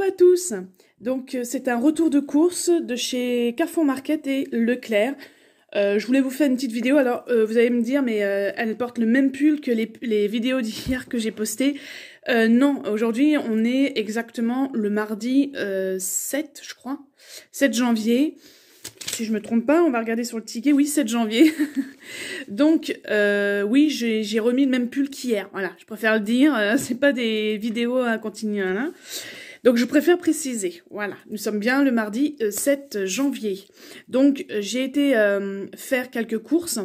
à tous. Donc c'est un retour de course de chez Carrefour Market et Leclerc. Je voulais vous faire une petite vidéo. Alors vous allez me dire mais elle porte le même pull que les vidéos d'hier que j'ai postées. Non, aujourd'hui on est exactement le mardi 7 je crois. 7 janvier. Si je me trompe pas, on va regarder sur le ticket. Oui, 7 janvier. Donc, oui, j'ai remis le même pull qu'hier. Voilà, je préfère le dire. C'est pas des vidéos à continuer. Hein. Donc, je préfère préciser. Voilà, nous sommes bien le mardi 7 janvier. Donc, j'ai été faire quelques courses.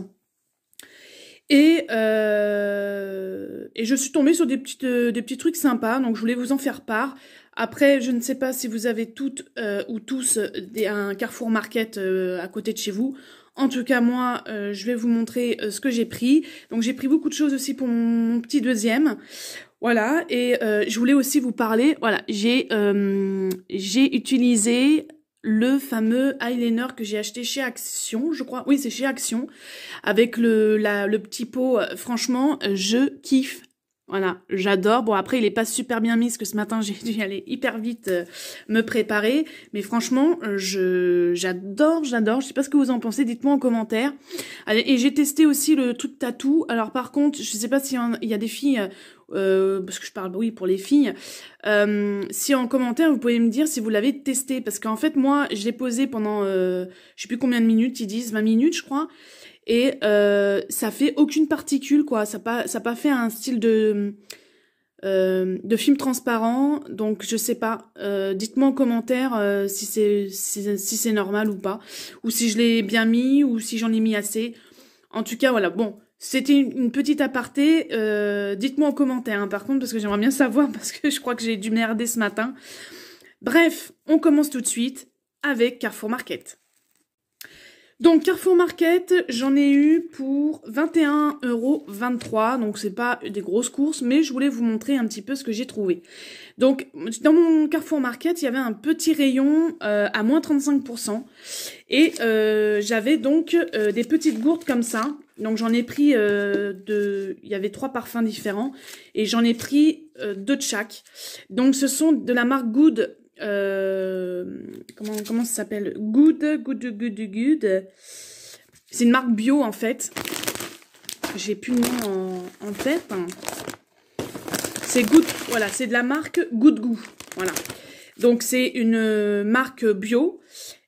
Et je suis tombée sur des petits trucs sympas. Donc, je voulais vous en faire part. Après, je ne sais pas si vous avez toutes ou tous un Carrefour Market à côté de chez vous. En tout cas, moi, je vais vous montrer ce que j'ai pris. Donc, j'ai pris beaucoup de choses aussi pour mon petit deuxième. Voilà, et je voulais aussi vous parler. Voilà, j'ai utilisé le fameux eyeliner que j'ai acheté chez Action, je crois. Oui, c'est chez Action. Avec le petit pot. Franchement, je kiffe. Voilà, j'adore. Bon, après, il est pas super bien mis, parce que ce matin, j'ai dû aller hyper vite me préparer. Mais franchement, j'adore. Je sais pas ce que vous en pensez, dites-moi en commentaire. Allez, et j'ai testé aussi le truc tatou. Alors, par contre, je sais pas s'il y a des filles, parce que je parle, oui, pour les filles. Si en commentaire, vous pouvez me dire si vous l'avez testé. Parce qu'en fait, moi, je l'ai posé pendant, je sais plus combien de minutes, ils disent 20 minutes, je crois. Et ça fait aucune particule, quoi. Ça pas fait un style de film transparent. Donc je sais pas. Dites-moi en commentaire si c'est normal ou pas, ou si je l'ai bien mis, ou si j'en ai mis assez. En tout cas, voilà. Bon, c'était une petite aparté. Dites-moi en commentaire, hein, par contre, parce que j'aimerais bien savoir, parce que je crois que j'ai dû merder ce matin. Bref, on commence tout de suite avec Carrefour Market. Donc Carrefour Market, j'en ai eu pour 21,23 €, donc c'est pas des grosses courses, mais je voulais vous montrer un petit peu ce que j'ai trouvé. Donc dans mon Carrefour Market, il y avait un petit rayon à moins 35%, et j'avais donc des petites gourdes comme ça. Donc j'en ai pris il y avait 3 parfums différents, et j'en ai pris 2 de chaque. Donc ce sont de la marque Good. Comment ça s'appelle? Good. C'est une marque bio en fait. J'ai plus le nom en tête. C'est Good. Voilà, c'est de la marque Good Goût. Voilà. Donc c'est une marque bio.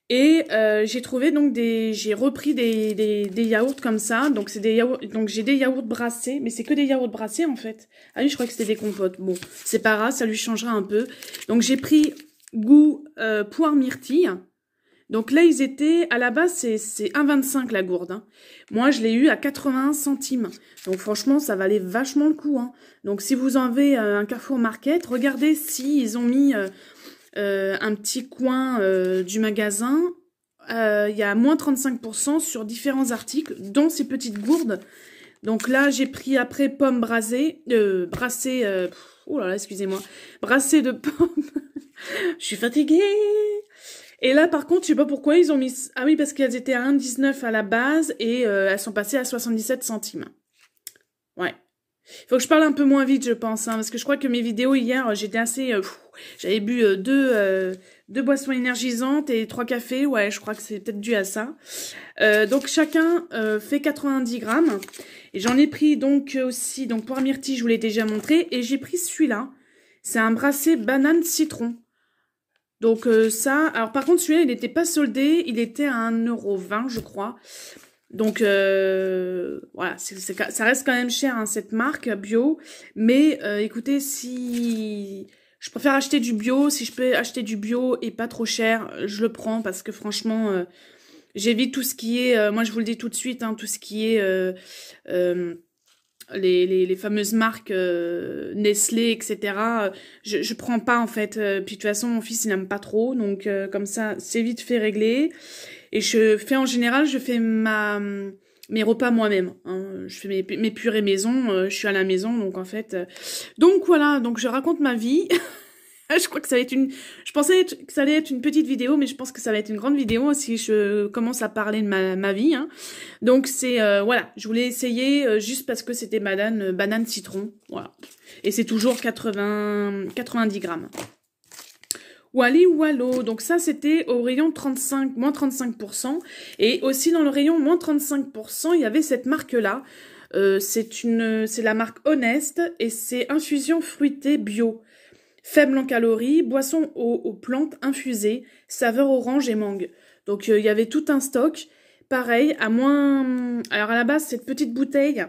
Et j'ai trouvé donc j'ai repris des yaourts comme ça. Donc c'est des yaourts. Donc j'ai des yaourts brassés, mais c'est que des yaourts brassés en fait. Ah oui, je crois que c'était des compotes. Bon, c'est pas grave, ça lui changera un peu. Donc j'ai pris goût poire myrtille. Donc là, ils étaient, à la base, c'est 1,25 la gourde. Hein. Moi, je l'ai eu à 81 centimes. Donc franchement, ça valait vachement le coup. Hein. Donc si vous en avez un Carrefour Market, regardez si ils ont mis un petit coin du magasin. Il y a moins 35% sur différents articles, dont ces petites gourdes. Donc là, j'ai pris après pommes brassées, oh là là, excusez-moi, brassées de pommes. Je suis fatiguée. Et là, par contre, je sais pas pourquoi ils ont mis... Ah oui, parce qu'elles étaient à 1,19 à la base et elles sont passées à 77 centimes. Ouais. Il faut que je parle un peu moins vite, je pense, hein, parce que je crois que mes vidéos hier, j'étais assez... j'avais bu deux boissons énergisantes et 3 cafés. Ouais, je crois que c'est peut-être dû à ça. Donc, chacun fait 90 grammes. Et j'en ai pris donc aussi... Donc, poire myrtille, je vous l'ai déjà montré. Et j'ai pris celui-là. C'est un brassé banane citron. Donc ça, alors par contre celui-là il n'était pas soldé, il était à 1,20 €, je crois. Donc voilà, ça reste quand même cher hein, cette marque bio. Mais écoutez, si je préfère acheter du bio, si je peux acheter du bio et pas trop cher, je le prends parce que franchement, j'évite tout ce qui est, moi je vous le dis tout de suite, hein, tout ce qui est... les fameuses marques Nestlé, etc. Je prends pas en fait. Puis de toute façon, mon fils il n'aime pas trop, donc comme ça, c'est vite fait régler. Et en général, je fais mes repas moi-même. Hein. Je fais mes purées maison. Je suis à la maison, donc en fait. Donc voilà, donc je raconte ma vie. Je crois que ça va être je pensais que ça allait être une petite vidéo, mais je pense que ça va être une grande vidéo si je commence à parler de ma vie. Hein. Donc c'est voilà, je voulais essayer juste parce que c'était banane citron, voilà. Et c'est toujours 90 grammes. Wally Wallo, donc ça c'était au rayon 35, moins 35%. Et aussi dans le rayon moins 35%, il y avait cette marque-là. C'est la marque Honest et c'est infusion fruitée bio. Faible en calories, boisson aux plantes infusées, saveur orange et mangue. Donc il y avait tout un stock. Pareil, à moins... Alors à la base, cette petite bouteille,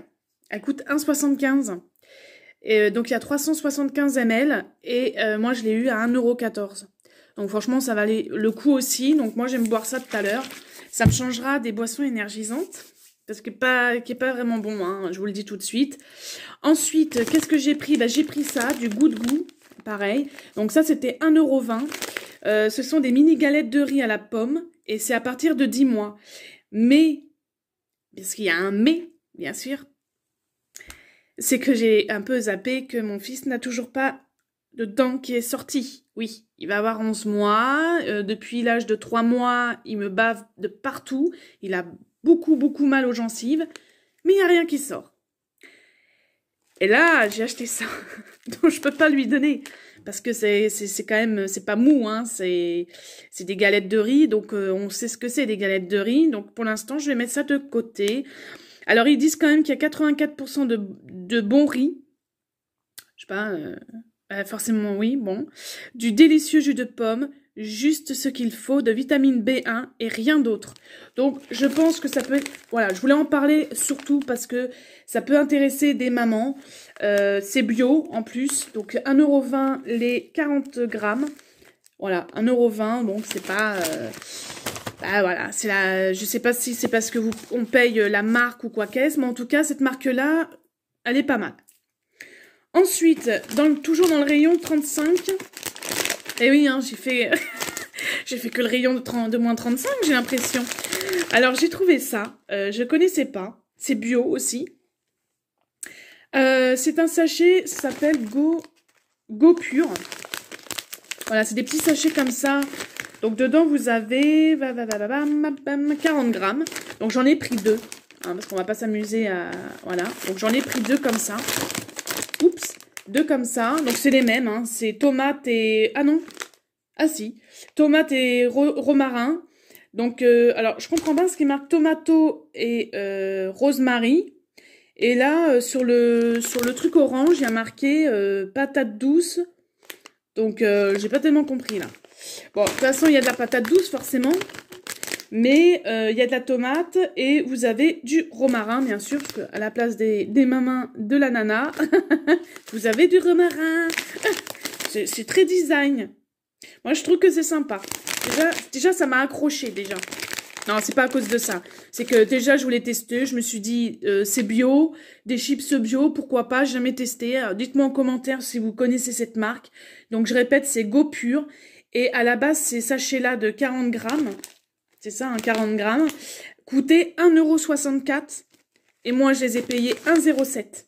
elle coûte 1,75 €. Donc il y a 375 ml et moi je l'ai eu à 1,14 €. Donc franchement ça valait le coup aussi. Donc moi j'aime boire ça tout à l'heure. Ça me changera des boissons énergisantes. Parce que qui est pas vraiment bon, hein, je vous le dis tout de suite. Ensuite, qu'est-ce que j'ai pris? Bah, j'ai pris ça, du Good Goût, pareil. Donc ça c'était 1,20 €. Ce sont des mini galettes de riz à la pomme. Et c'est à partir de 10 mois. Mais, parce qu'il y a un mais, bien sûr, c'est que j'ai un peu zappé que mon fils n'a toujours pas de dent qui est sorti. Oui, il va avoir 11 mois. Depuis l'âge de 3 mois, il me bave de partout. Il a beaucoup mal aux gencives. Mais il n'y a rien qui sort. Et là, j'ai acheté ça. Donc, je peux pas lui donner. Parce que c'est quand même, c'est pas mou, hein. C'est des galettes de riz. Donc, on sait ce que c'est, des galettes de riz. Donc, pour l'instant, je vais mettre ça de côté. Alors, ils disent quand même qu'il y a 84% de bon riz. Je sais pas, forcément oui, bon. Du délicieux jus de pomme, juste ce qu'il faut, de vitamine B1 et rien d'autre. Donc, je pense que ça peut être... Voilà, je voulais en parler surtout parce que ça peut intéresser des mamans. C'est bio en plus, donc 1,20 € les 40 grammes. Voilà, 1,20 €, bon, c'est pas... Bah voilà, c'est la, je sais pas si c'est parce que on paye la marque ou quoi qu'est-ce, mais en tout cas, cette marque-là, elle est pas mal. Ensuite, toujours dans le rayon 35, et oui, hein, j'ai fait, j'ai fait que le rayon de moins 35, j'ai l'impression. Alors, j'ai trouvé ça, je connaissais pas, c'est bio aussi. C'est un sachet, ça s'appelle Go Pur. Voilà, c'est des petits sachets comme ça. Donc, dedans, vous avez 40 grammes. Donc, j'en ai pris 2. Hein, parce qu'on va pas s'amuser à... Voilà. Donc, j'en ai pris 2 comme ça. Oups. 2 comme ça. Donc, c'est les mêmes. Hein. C'est tomate et... Ah non. Ah si. Tomate et romarin. Donc, alors, je comprends pas ce qui marque tomato et rosemary. Et là, sur le truc orange, il y a marqué patate douce. Donc, j'ai pas tellement compris, là. Bon, de toute façon, il y a de la patate douce, forcément. Mais il y a de la tomate et vous avez du romarin, bien sûr. Parce qu'à la place des mamans de l'ananas, vous avez du romarin. C'est très design. Moi, je trouve que c'est sympa. Déjà ça m'a accroché, déjà. Non, c'est pas à cause de ça. C'est que déjà, je voulais tester. Je me suis dit, c'est bio, des chips bio, pourquoi pas, jamais testé. Dites-moi en commentaire si vous connaissez cette marque. Donc, je répète, c'est Go Pur. Et à la base, ces sachets-là de 40 grammes, c'est ça, hein, 40 grammes, coûtaient 1,64 €. Et moi, je les ai payés 1,07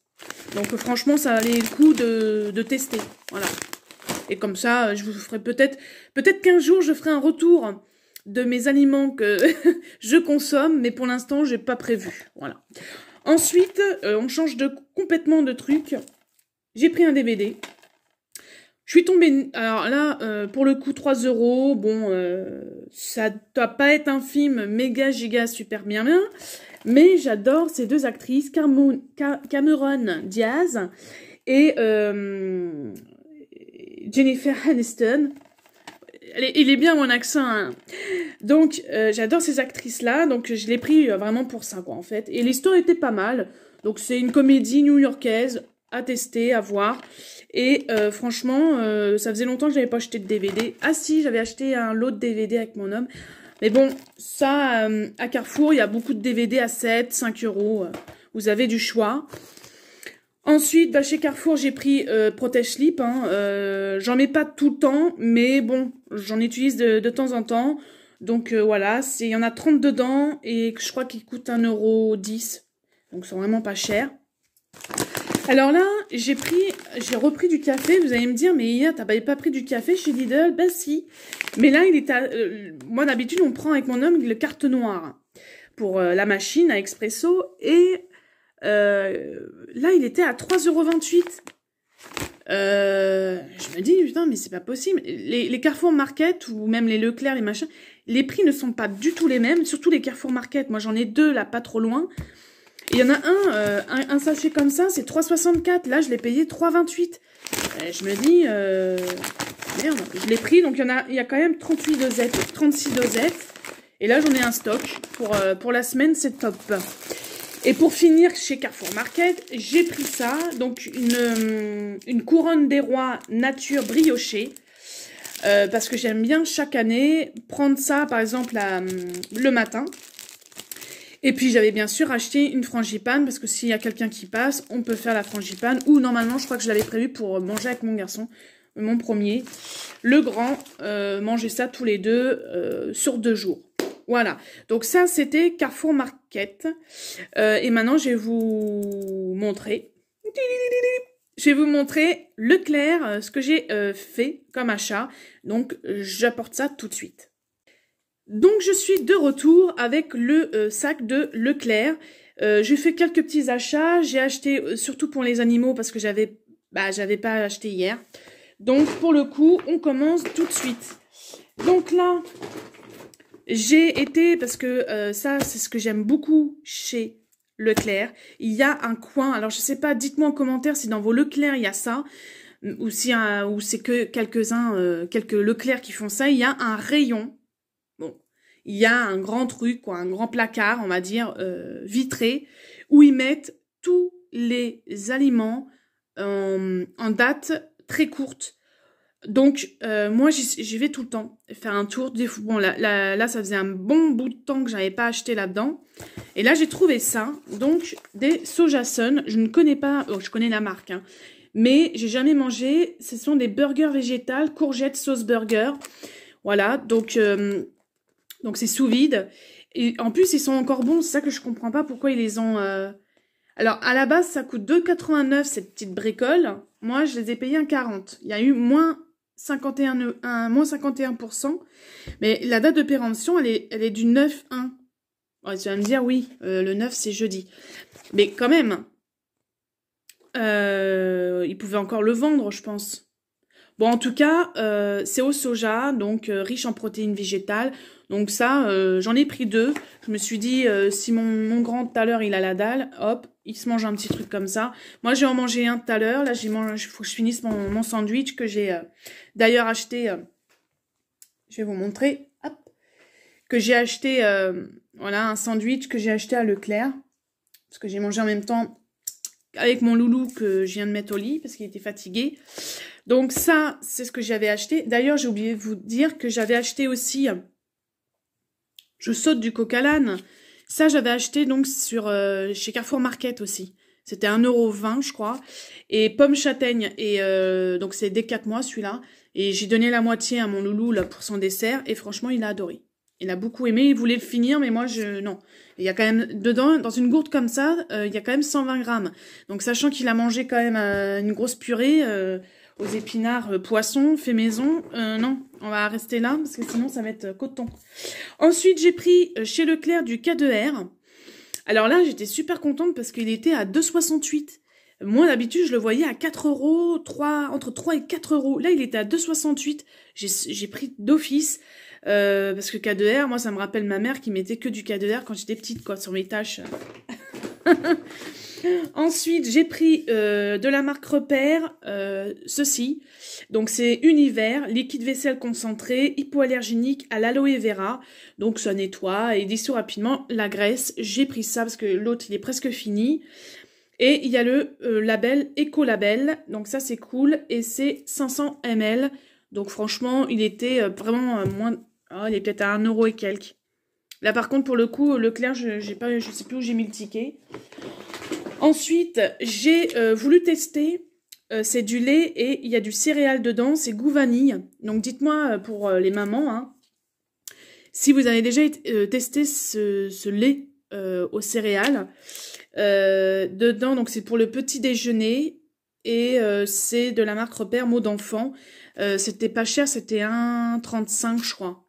€. Donc, franchement, ça valait le coup de tester. Voilà. Et comme ça, je vous ferai peut-être qu'un jour, je ferai un retour de mes aliments que je consomme, mais pour l'instant, j'ai pas prévu. Voilà. Ensuite, on change complètement de truc. J'ai pris un DVD. Je suis tombée... Alors là, pour le coup, 3 €. Bon, ça doit pas être un film méga, giga, super bien. Mais j'adore ces deux actrices, Cameron Diaz et Jennifer Aniston. Il est bien mon accent, hein. Donc, j'adore ces actrices-là. Donc, je l'ai pris vraiment pour ça, quoi, en fait. Et l'histoire était pas mal. Donc, c'est une comédie new-yorkaise à tester, à voir. Et franchement, ça faisait longtemps que j'avais pas acheté de DVD. Ah si, j'avais acheté un lot de DVD avec mon homme. Mais bon, ça, à Carrefour, il y a beaucoup de DVD à 7, 5 €. Vous avez du choix. Ensuite, bah, chez Carrefour, j'ai pris Protège Slip. Hein. J'en mets pas tout le temps, mais bon, j'en utilise de temps en temps. Donc voilà, il y en a 30 dedans et je crois qu'ils coûtent 1,10 €. Donc c'est vraiment pas cher. Alors là, j'ai repris du café. Vous allez me dire, mais hier, t'avais pas pris du café chez Lidl? Ben si. Mais là, il est moi, d'habitude, on prend avec mon homme le carte noire pour la machine à expresso. Et là, il était à 3,28 €. Je me dis, putain, mais c'est pas possible. Les Carrefour Market ou même les Leclerc, les machins, les prix ne sont pas du tout les mêmes, surtout les Carrefour Market. Moi, j'en ai deux, là, pas trop loin. Il y en a un sachet comme ça, c'est 3,64. Là, je l'ai payé 3,28. Je me dis, merde, je l'ai pris. Donc, il y a quand même 38 dosettes, 36 dosettes. Et là, j'en ai un stock. Pour la semaine, c'est top. Et pour finir, chez Carrefour Market, j'ai pris ça. Donc, une couronne des rois nature briochée. Parce que j'aime bien chaque année prendre ça, par exemple, le matin. Et puis, j'avais bien sûr acheté une frangipane, parce que s'il y a quelqu'un qui passe, on peut faire la frangipane. Ou normalement, je crois que je l'avais prévu pour manger avec mon garçon, mon premier. Le grand, manger ça tous les deux sur 2 jours. Voilà. Donc ça, c'était Carrefour Market. Et maintenant, je vais vous montrer. Je vais vous montrer Leclerc, ce que j'ai fait comme achat. Donc, j'apporte ça tout de suite. Donc, je suis de retour avec le sac de Leclerc. J'ai fait quelques petits achats. J'ai acheté surtout pour les animaux parce que j'avais pas acheté hier. Donc, pour le coup, on commence tout de suite. Donc là, j'ai été, parce que ça, c'est ce que j'aime beaucoup chez Leclerc. Il y a un coin, alors je sais pas, dites-moi en commentaire si dans vos Leclerc il y a ça, ou si ou c'est que quelques Leclerc qui font ça. Il y a un rayon. Bon, il y a un grand truc, quoi, un grand placard, on va dire, vitré, où ils mettent tous les aliments en date très courte. Donc, moi, j'y vais tout le temps, faire un tour. Bon, là, ça faisait un bon bout de temps que j'avais pas acheté là-dedans. Et là, j'ai trouvé ça. Donc, des Sojasun. Je ne connais pas, je connais la marque, hein, mais j'ai jamais mangé. Ce sont des burgers végétales, courgettes, sauce burger. Voilà, donc c'est sous vide. Et en plus, ils sont encore bons. C'est ça que je comprends pas pourquoi ils les ont... Alors, à la base, ça coûte 2,89 cette petite bricole. Moi, je les ai payés 1,40. Il y a eu moins 51%. Mais la date de péremption, elle est du 9-1. Ouais, tu vas me dire, oui, le 9, c'est jeudi. Mais quand même, ils pouvaient encore le vendre, je pense. Bon, en tout cas, c'est au soja, donc riche en protéines végétales. Donc ça, j'en ai pris 2. Je me suis dit, si mon grand tout à l'heure, il a la dalle, hop, il se mange un petit truc comme ça. Moi, j'ai en mangé un tout à l'heure. Là, il faut que je finisse mon sandwich que j'ai d'ailleurs acheté. Je vais vous montrer. Hop, que j'ai acheté, voilà, un sandwich que j'ai acheté à Leclerc. Parce que j'ai mangé en même temps avec mon loulou que je viens de mettre au lit parce qu'il était fatigué. Donc ça, c'est ce que j'avais acheté. D'ailleurs, j'ai oublié de vous dire que j'avais acheté aussi... Je saute du coq à l'âne. Ça, j'avais acheté donc chez Carrefour Market aussi. C'était 1,20 €, je crois. Et pomme châtaigne. Et donc, c'est dès 4 mois, celui-là. Et j'ai donné la moitié à mon loulou là pour son dessert. Et franchement, il a adoré. Il a beaucoup aimé. Il voulait le finir, mais moi, non. Il y a quand même, dedans, dans une gourde comme ça, il y a quand même 120 grammes. Donc, sachant qu'il a mangé quand même une grosse purée... aux épinards poisson, fait maison. Non, on va rester là, parce que sinon ça va être coton. Ensuite, j'ai pris chez Leclerc du K2R. Alors là, j'étais super contente parce qu'il était à 2,68 €. Moi, d'habitude, je le voyais à 4 €, entre 3 et 4 €. Là, il était à 2,68 €. J'ai pris d'office. Parce que K2R, moi, ça me rappelle ma mère qui mettait que du K2R quand j'étais petite, quoi, sur mes tâches. Ensuite, j'ai pris de la marque Repère, ceci. Donc, c'est Univers, liquide vaisselle concentré, hypoallergénique à l'aloe vera. Donc, ça nettoie et dissout rapidement la graisse. J'ai pris ça parce que l'autre, il est presque fini. Et il y a le label Ecolabel. Donc, ça, c'est cool. Et c'est 500 ml. Donc, franchement, il était vraiment moins... Oh, il est peut-être à 1 € et quelques. Là, par contre, pour le coup, Leclerc, je sais plus où j'ai mis le ticket. Ensuite, j'ai voulu tester, c'est du lait et il y a du céréal dedans, c'est goût vanille. Donc dites-moi pour les mamans, hein, si vous avez déjà testé ce lait au céréal. Dedans, donc c'est pour le petit déjeuner et c'est de la marque Repère Mot d'enfant. C'était pas cher, c'était 1,35 € je crois.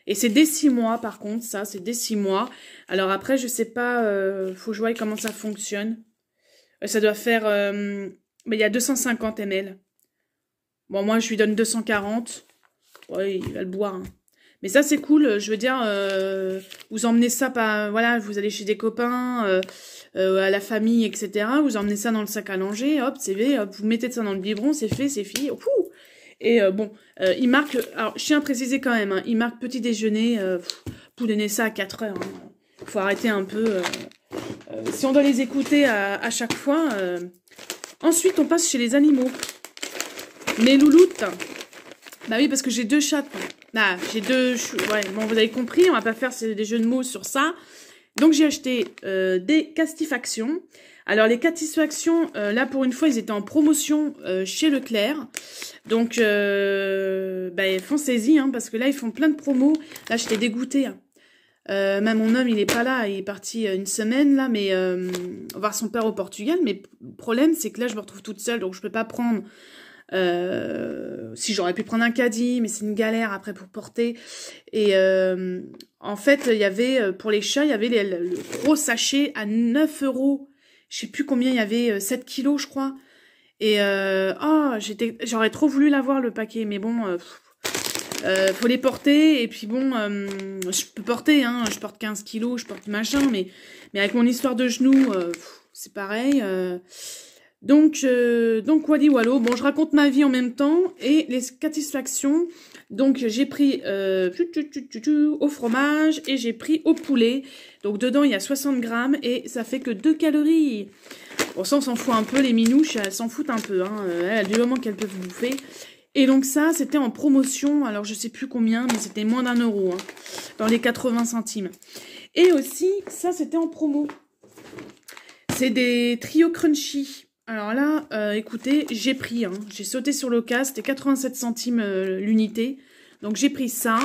Et c'est dès 6 mois, par contre, ça, c'est dès 6 mois. Alors après, je sais pas, faut que je voie comment ça fonctionne. Ça doit faire Mais il y a 250 ml. Bon, moi, je lui donne 240. Ouais, il va le boire. Hein. Mais ça, c'est cool. Je veux dire, vous emmenez ça, voilà, vous allez chez des copains, à la famille, etc. Vous emmenez ça dans le sac à langer, hop, c'est fait, hop, vous mettez ça dans le biberon, c'est fait, c'est fini. Et bon, il marque, alors je tiens à préciser quand même, hein, il marque petit déjeuner, vous donnez ça à 4 heures. Hein. Faut arrêter un peu, si on doit les écouter à chaque fois. Ensuite, on passe chez les animaux. Mes louloutes. Bah oui, parce que j'ai 2 chats. Ah, j'ai 2... Ouais, bon, vous avez compris, on va pas faire des jeux de mots sur ça. Donc, j'ai acheté des castifactions. Alors, les castifactions, là, pour une fois, ils étaient en promotion chez Leclerc. Donc, bah, foncez-y, hein, parce que là, ils font plein de promos. Là, j'étais dégoûtée. Hein. Même mon homme, il est pas là. Il est parti une semaine, là, mais voir son père au Portugal. Mais le problème, c'est que là, je me retrouve toute seule, donc je peux pas prendre... si j'aurais pu prendre un caddie, mais c'est une galère après pour porter. Et en fait, il y avait, pour les chats, il y avait le gros sachet à 9 €. Je sais plus combien, il y avait 7 kilos, je crois. Et j'aurais trop voulu l'avoir, le paquet, mais bon, faut les porter. Et puis bon, je peux porter, hein, je porte 15 kilos, je porte machin, mais avec mon histoire de genou, c'est pareil. Donc Wally Wallo, bon, je raconte ma vie en même temps, et les satisfactions, donc j'ai pris au fromage, et j'ai pris au poulet, donc dedans il y a 60 grammes, et ça fait que 2 calories. Bon, ça on s'en fout un peu, les minouches, elles s'en foutent un peu, hein, du moment qu'elles peuvent bouffer. Et donc ça, c'était en promotion, alors je sais plus combien, mais c'était moins d'1 €, hein, dans les 80 centimes. Et aussi, ça c'était en promo. C'est des trio crunchy. Alors là, écoutez, j'ai pris, hein, j'ai sauté sur le cas, c'était 87 centimes l'unité. Donc j'ai pris ça.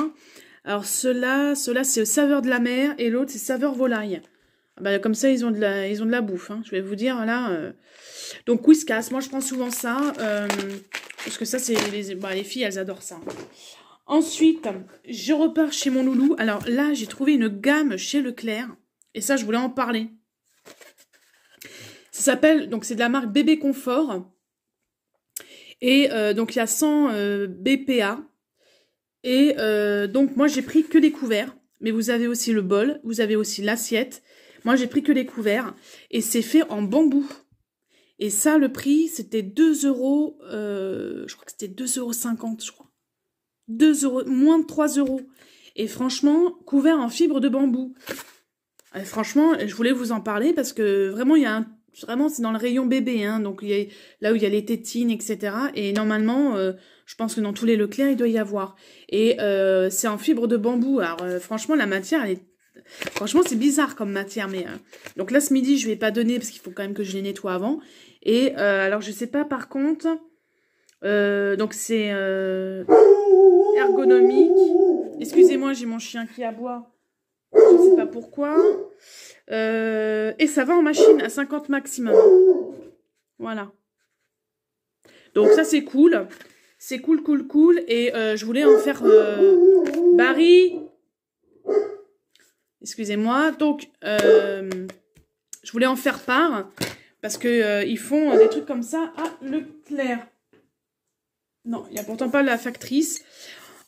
Alors ceux-là c'est saveur de la mer et l'autre c'est saveur volaille. Bah, comme ça, ils ont de la bouffe, hein, je vais vous dire là. Donc Whiskas, moi je prends souvent ça, parce que ça c'est les filles, elles adorent ça. Ensuite, je repars chez mon loulou. Alors là, j'ai trouvé une gamme chez Leclerc, et ça je voulais en parler. Ça s'appelle, donc c'est de la marque Bébé Confort. Et donc il y a 100 BPA. Et donc moi j'ai pris que les couverts. Mais vous avez aussi le bol, vous avez aussi l'assiette. Moi j'ai pris que les couverts. Et c'est fait en bambou. Et ça, le prix, c'était 2 €. Je crois que c'était 2,50 €, je crois. 2 €, moins de 3 €. Et franchement, couvert en fibre de bambou. Et franchement, je voulais vous en parler parce que vraiment, il y a vraiment, c'est dans le rayon bébé, hein, donc là où il y a les tétines, etc. Et normalement, je pense que dans tous les Leclerc, il doit y avoir. Et c'est en fibre de bambou. Alors franchement, la matière, franchement, c'est bizarre comme matière. Mais donc là, ce midi, je vais pas donner parce qu'il faut quand même que je les nettoie avant. Et alors, je sais pas par contre. Donc c'est ergonomique. Excusez-moi, j'ai mon chien qui aboie. Je sais pas pourquoi. Et ça va en machine à 50 maximum. Voilà. Donc ça c'est cool. C'est cool, cool, cool. Et je voulais en faire... Barry. Excusez-moi. Donc, je voulais en faire part. Parce que ils font des trucs comme ça à Leclerc. Non, il n'y a pourtant pas la factrice.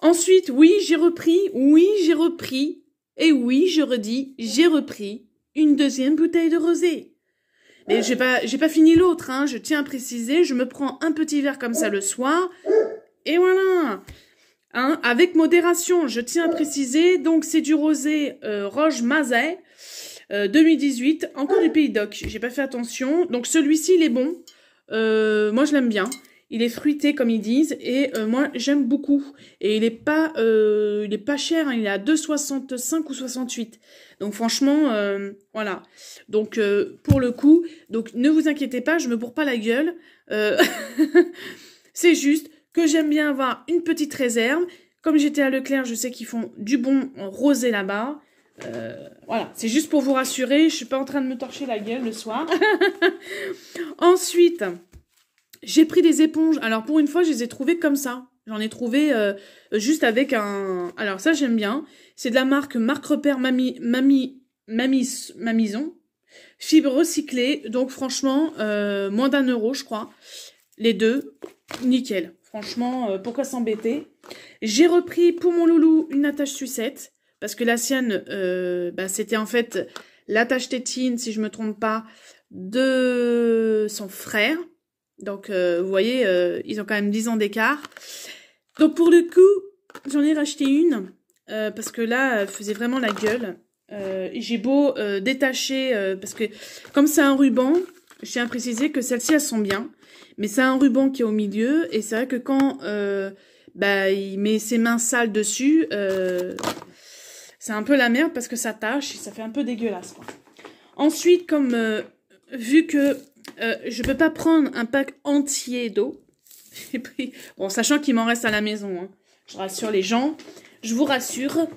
Ensuite, oui, j'ai repris. Oui, j'ai repris. Et oui, je redis, j'ai repris une deuxième bouteille de rosé. Mais j'ai pas fini l'autre, hein. Je tiens à préciser, je me prends un petit verre comme ça le soir. Et voilà. Hein, avec modération, je tiens à préciser. Donc, c'est du rosé Roche Mazet 2018, encore du Pays d'Oc. J'ai pas fait attention. Donc, celui-ci, il est bon. Moi, je l'aime bien. Il est fruité, comme ils disent. Et moi, j'aime beaucoup. Et il est pas cher. Hein, il est à 2,65 ou 68. Donc, franchement, voilà. Donc, pour le coup, donc ne vous inquiétez pas, je me bourre pas la gueule. C'est juste que j'aime bien avoir une petite réserve. Comme j'étais à Leclerc, je sais qu'ils font du bon rosé là-bas. Voilà, c'est juste pour vous rassurer, je suis pas en train de me torcher la gueule le soir. Ensuite, j'ai pris des éponges. Alors pour une fois, je les ai trouvées comme ça. J'en ai trouvé juste avec un... Alors ça, j'aime bien. C'est de la marque Repère Mamison. Fibres recyclées, donc franchement, moins d'1 € je crois. Les deux, nickel. Franchement, pourquoi s'embêter? J'ai repris pour mon loulou une attache sucette, parce que la sienne, c'était en fait l'attache tétine, si je me trompe pas, de son frère. Donc, vous voyez, ils ont quand même 10 ans d'écart. Donc, pour le coup, j'en ai racheté une, parce que là, elle faisait vraiment la gueule. J'ai beau détacher, parce que comme c'est un ruban, je tiens à préciser que celles-ci, elles sont bien. Mais c'est un ruban qui est au milieu, et c'est vrai que quand il met ses mains sales dessus, c'est un peu la merde parce que ça tâche et ça fait un peu dégueulasse, quoi. Ensuite, comme vu que je peux pas prendre un pack entier d'eau, j'ai pris, bon, sachant qu'il m'en reste à la maison, hein, je rassure les gens, je vous rassure,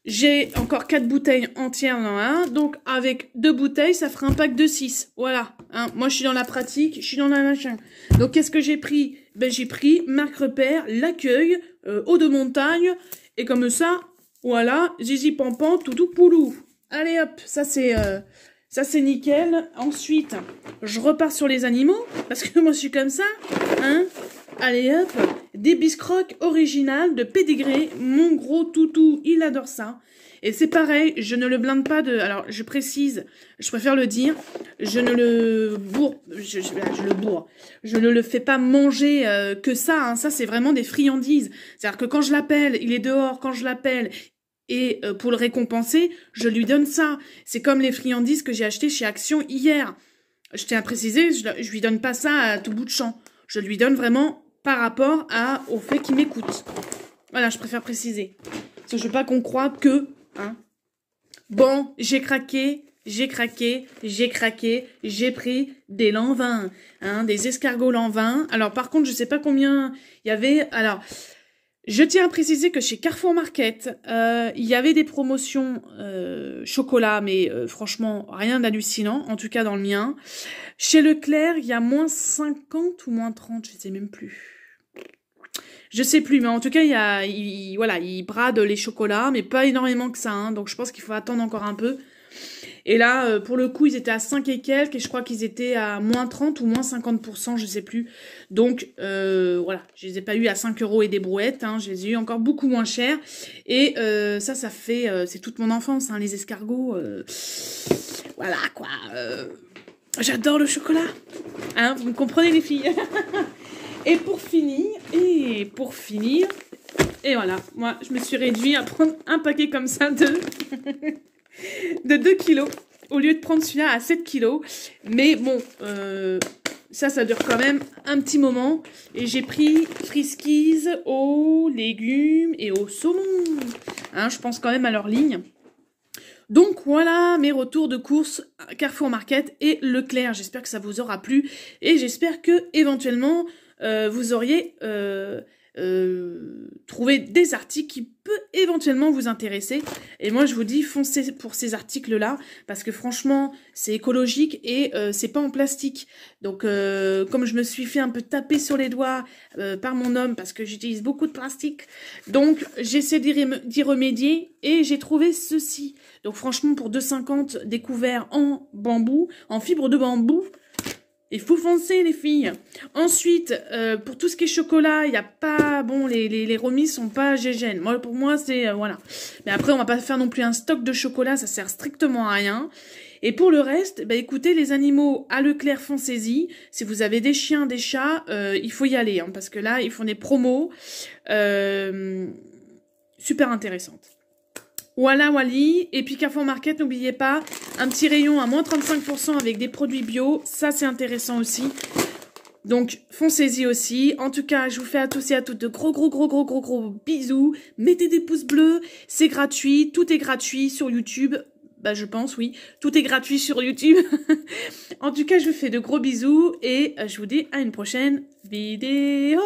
j'ai encore 4 bouteilles entières dans un, donc avec 2 bouteilles, ça fera un pack de 6. Voilà. Hein. Moi, je suis dans la pratique, je suis dans la machin. Donc, qu'est-ce que j'ai pris? Ben, j'ai pris marque repère, l'accueil, eau de montagne, et comme ça, voilà, zizi pampan, toutou poulou. Allez hop, ça c'est nickel. Ensuite, je repars sur les animaux, parce que moi, je suis comme ça, hein. Allez hop, des biscrocs originales de pédigré, mon gros toutou, il adore ça. Et c'est pareil, je ne le blinde pas de... Alors, je précise, je préfère le dire, je ne le bourre... Je ne le fais pas manger que ça, hein. Ça, c'est vraiment des friandises. C'est-à-dire que quand je l'appelle, il est dehors, quand je l'appelle... Et pour le récompenser, je lui donne ça. C'est comme les friandises que j'ai achetées chez Action hier. Je tiens à préciser, je lui donne pas ça à tout bout de champ. Je lui donne vraiment par rapport au fait qu'il m'écoute. Voilà, je préfère préciser. Parce que je veux pas qu'on croie que... Hein. Bon, j'ai craqué, j'ai pris des lanvins, hein, des escargots lanvins. Alors par contre, je sais pas combien il y avait... Alors... Je tiens à préciser que chez Carrefour Market, il y avait des promotions chocolat, mais franchement, rien d'hallucinant, en tout cas dans le mien. Chez Leclerc, il y a moins 50 ou moins 30, je sais même plus. Je sais plus, mais en tout cas, il brade les chocolats, mais pas énormément que ça, hein, donc je pense qu'il faut attendre encore un peu. Et là, pour le coup, ils étaient à 5 et quelques, et je crois qu'ils étaient à moins 30 ou moins 50%, je sais plus. Donc, voilà, je les ai pas eu à 5 € et des brouettes, hein, je les ai eu encore beaucoup moins cher. Et ça fait, c'est toute mon enfance, hein, les escargots, voilà, quoi. J'adore le chocolat, hein, vous me comprenez les filles. Et pour finir, et voilà, moi, je me suis réduit à prendre un paquet comme ça de 2 kilos, au lieu de prendre celui-là à 7 kilos. Mais bon, ça dure quand même un petit moment. Et j'ai pris Friskies aux légumes et au saumon. Hein, je pense quand même à leur ligne. Donc voilà mes retours de course Carrefour Market et Leclerc. J'espère que ça vous aura plu. Et j'espère que éventuellement vous auriez... trouver des articles qui peuvent éventuellement vous intéresser. Et moi, je vous dis, foncez pour ces articles-là, parce que franchement, c'est écologique et c'est pas en plastique. Donc, comme je me suis fait un peu taper sur les doigts par mon homme, parce que j'utilise beaucoup de plastique, donc j'essaie d'y remédier et j'ai trouvé ceci. Donc franchement, pour 2,50 des couverts en bambou, en fibre de bambou, il faut foncer, les filles. Ensuite, pour tout ce qui est chocolat, il n'y a pas... Bon, les remises sont pas gégènes. Moi, pour moi, c'est... voilà. Mais après, on va pas faire non plus un stock de chocolat. Ça sert strictement à rien. Et pour le reste, bah, écoutez, les animaux à Leclerc, foncez-y. Si vous avez des chiens, des chats, il faut y aller. Hein, parce que là, ils font des promos super intéressantes. Voilà, Wally. Et puis Carrefour Market, n'oubliez pas, un petit rayon à moins 35% avec des produits bio. Ça, c'est intéressant aussi. Donc, foncez-y aussi. En tout cas, je vous fais à tous et à toutes de gros bisous. Mettez des pouces bleus. C'est gratuit. Tout est gratuit sur YouTube. Bah, je pense, oui. Tout est gratuit sur YouTube. En tout cas, je vous fais de gros bisous. Et je vous dis à une prochaine vidéo.